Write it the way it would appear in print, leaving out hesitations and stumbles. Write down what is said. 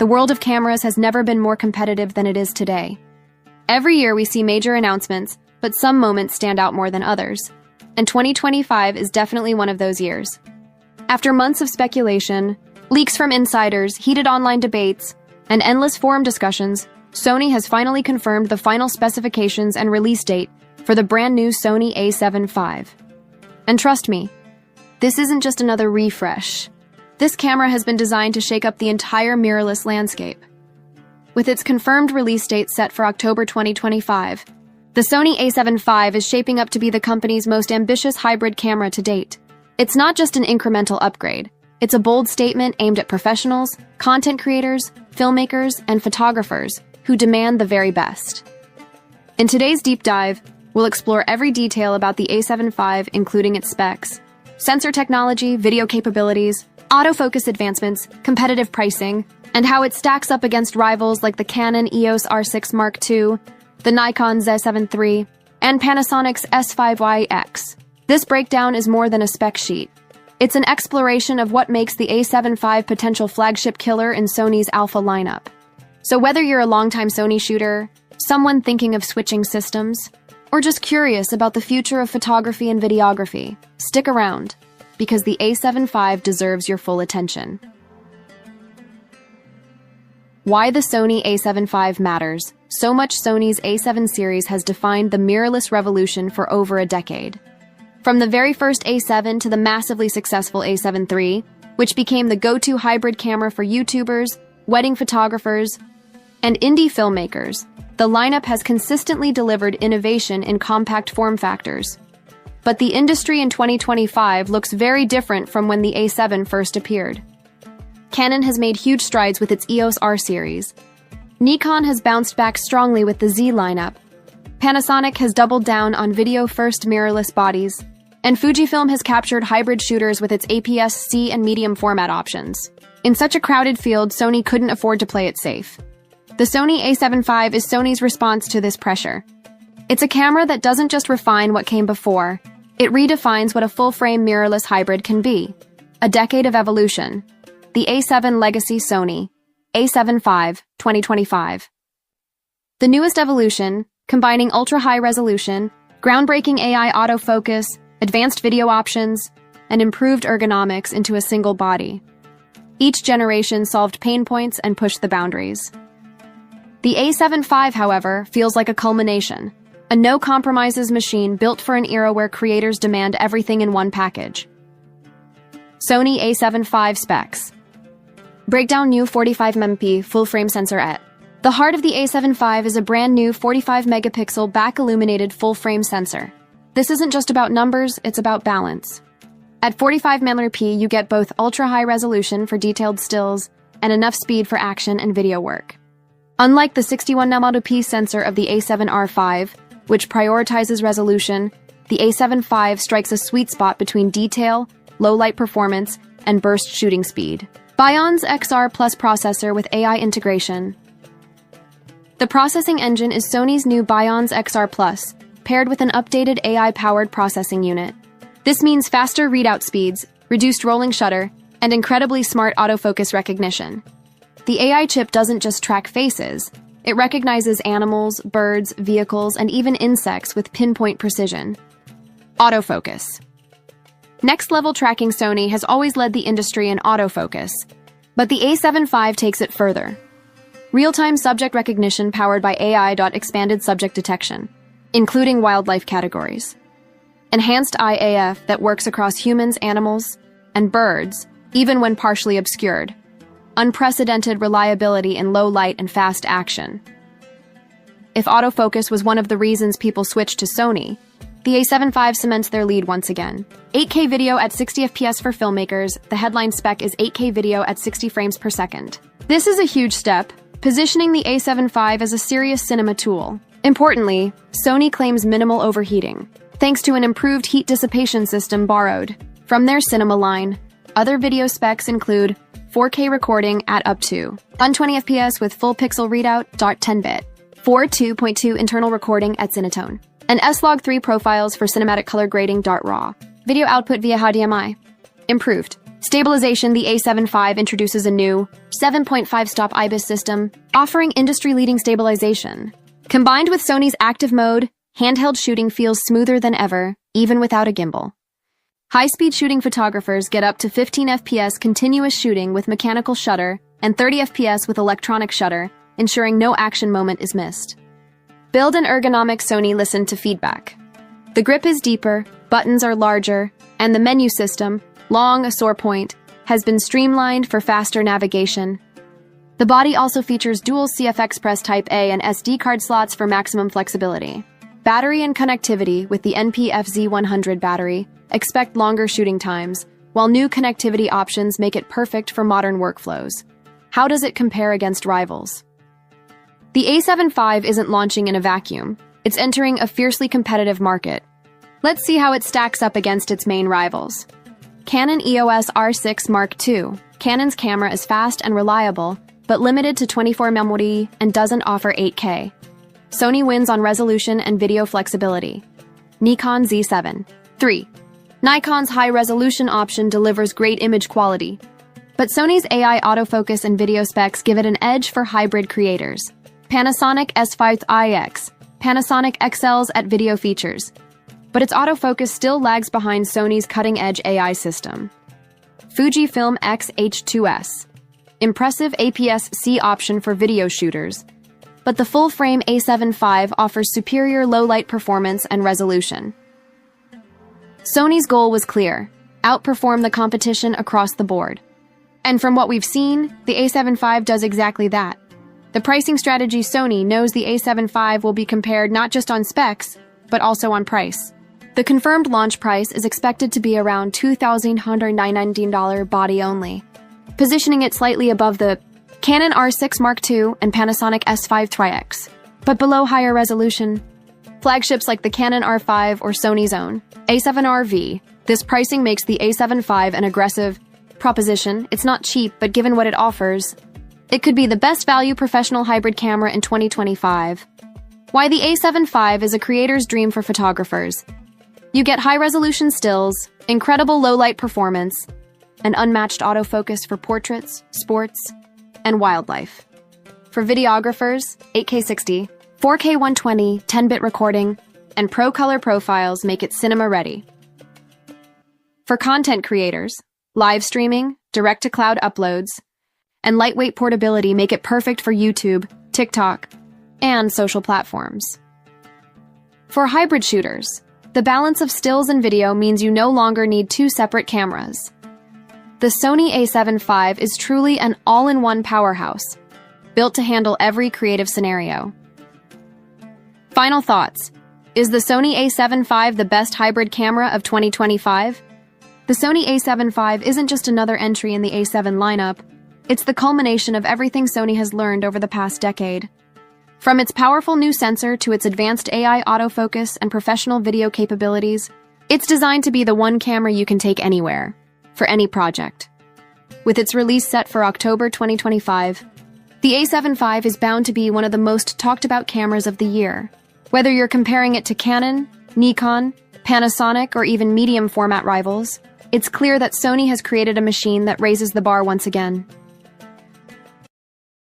The world of cameras has never been more competitive than it is today. Every year we see major announcements, but some moments stand out more than others. And 2025 is definitely one of those years. After months of speculation, leaks from insiders, heated online debates, and endless forum discussions, Sony has finally confirmed the final specifications and release date for the brand new Sony A7V. And trust me, this isn't just another refresh. This camera has been designed to shake up the entire mirrorless landscape. With its confirmed release date set for October 2025, the Sony A7V is shaping up to be the company's most ambitious hybrid camera to date. It's not just an incremental upgrade. It's a bold statement aimed at professionals, content creators, filmmakers, and photographers who demand the very best. In today's deep dive, we'll explore every detail about the A7V, including its specs, sensor technology, video capabilities, autofocus advancements, competitive pricing, and how it stacks up against rivals like the Canon EOS R6 Mark II, the Nikon Z7 III, and Panasonic's S5YX. This breakdown is more than a spec sheet. It's an exploration of what makes the A7V potential flagship killer in Sony's alpha lineup. So whether you're a longtime Sony shooter, someone thinking of switching systems, or just curious about the future of photography and videography, stick around, because the A7V deserves your full attention. Why the Sony A7V matters. So much Sony's A7 series has defined the mirrorless revolution for over a decade. From the very first A7 to the massively successful A7 III, which became the go-to hybrid camera for YouTubers, wedding photographers, and indie filmmakers, the lineup has consistently delivered innovation in compact form factors. But the industry in 2025 looks very different from when the A7 first appeared. Canon has made huge strides with its EOS R series. Nikon has bounced back strongly with the Z lineup. Panasonic has doubled down on video-first mirrorless bodies. And Fujifilm has captured hybrid shooters with its APS-C and medium format options. In such a crowded field, Sony couldn't afford to play it safe. The Sony A7V is Sony's response to this pressure. It's a camera that doesn't just refine what came before, it redefines what a full-frame mirrorless hybrid can be. A decade of evolution. The A7 Legacy Sony A7V 2025. The newest evolution, combining ultra-high resolution, groundbreaking AI autofocus, advanced video options, and improved ergonomics into a single body. Each generation solved pain points and pushed the boundaries. The A7V, however, feels like a culmination, a no-compromises machine built for an era where creators demand everything in one package. Sony A7V specs. Breakdown new 45MP full-frame sensor at. The heart of the A7V is a brand new 45-megapixel back-illuminated full-frame sensor. This isn't just about numbers, it's about balance. At 45mm you get both ultra-high resolution for detailed stills and enough speed for action and video work. Unlike the 61nm sensor of the A7R5, which prioritizes resolution, the A7V strikes a sweet spot between detail, low-light performance, and burst shooting speed. Bion's XR Plus processor with AI integration. The processing engine is Sony's new Bion's XR Plus, paired with an updated AI-powered processing unit. This means faster readout speeds, reduced rolling shutter, and incredibly smart autofocus recognition. The AI chip doesn't just track faces, it recognizes animals, birds, vehicles, and even insects with pinpoint precision. Autofocus. Next-level tracking. Sony has always led the industry in autofocus, but the A7V takes it further. Real-time subject recognition powered by AI. Expanded subject detection, including wildlife categories. Enhanced IAF that works across humans, animals, and birds, even when partially obscured. Unprecedented reliability in low light and fast action. If autofocus was one of the reasons people switched to Sony, the A7V cements their lead once again. 8K video at 60 FPS for filmmakers. The headline spec is 8K video at 60 frames per second. This is a huge step, positioning the A7V as a serious cinema tool. Importantly, Sony claims minimal overheating, thanks to an improved heat dissipation system borrowed from their cinema line. Other video specs include 4K recording at up to 120 FPS with full pixel readout, 10-bit, 4.2.2 internal recording at Cinetone, and S-Log 3 profiles for cinematic color grading, RAW, video output via HDMI, improved Stabilization: the A7V introduces a new 7.5-stop IBIS system, offering industry-leading stabilization. Combined with Sony's active mode, handheld shooting feels smoother than ever, even without a gimbal. High-speed shooting photographers get up to 15 FPS continuous shooting with mechanical shutter and 30 FPS with electronic shutter, ensuring no action moment is missed. Build and ergonomics: Sony listened to feedback. The grip is deeper, buttons are larger, and the menu system, long a sore point, has been streamlined for faster navigation. The body also features dual CF Express Type A and SD card slots for maximum flexibility. Battery and connectivity: with the NP-FZ100 battery, expect longer shooting times, while new connectivity options make it perfect for modern workflows. How does it compare against rivals? The A7V isn't launching in a vacuum. It's entering a fiercely competitive market. Let's see how it stacks up against its main rivals. Canon EOS R6 Mark II. Canon's camera is fast and reliable, but limited to 24 memory and doesn't offer 8K. Sony wins on resolution and video flexibility. Nikon Z7 III. Nikon's high-resolution option delivers great image quality, but Sony's AI autofocus and video specs give it an edge for hybrid creators. Panasonic S5iX. Panasonic excels at video features, but its autofocus still lags behind Sony's cutting-edge AI system. Fujifilm X-H2S. Impressive APS-C option for video shooters, but the full-frame A7V offers superior low-light performance and resolution. Sony's goal was clear: outperform the competition across the board. And from what we've seen, the A7V does exactly that. The pricing strategy: Sony knows the A7V will be compared not just on specs, but also on price. The confirmed launch price is expected to be around $2,119 body only, positioning it slightly above the Canon R6 Mark II and Panasonic S5 iX, but below higher resolution flagships like the Canon R5 or Sony's own A7RV. This pricing makes the A7V an aggressive proposition. It's not cheap, but given what it offers, it could be the best value professional hybrid camera in 2025. Why the A7V is a creator's dream for photographers. You get high-resolution stills, incredible low-light performance, and unmatched autofocus for portraits, sports, and wildlife. For videographers, 8K 60, 4K 120, 10-bit recording, and pro color profiles make it cinema-ready. For content creators, live streaming, direct-to-cloud uploads, and lightweight portability make it perfect for YouTube, TikTok, and social platforms. For hybrid shooters, the balance of stills and video means you no longer need two separate cameras. The Sony A7V is truly an all-in-one powerhouse, built to handle every creative scenario. Final thoughts. Is the Sony A7V the best hybrid camera of 2025? The Sony A7V isn't just another entry in the A7 lineup. It's the culmination of everything Sony has learned over the past decade. From its powerful new sensor to its advanced AI autofocus and professional video capabilities, it's designed to be the one camera you can take anywhere, for any project. With its release set for October 2025, the A7V is bound to be one of the most talked about cameras of the year. Whether you're comparing it to Canon, Nikon, Panasonic, or even medium format rivals, it's clear that Sony has created a machine that raises the bar once again.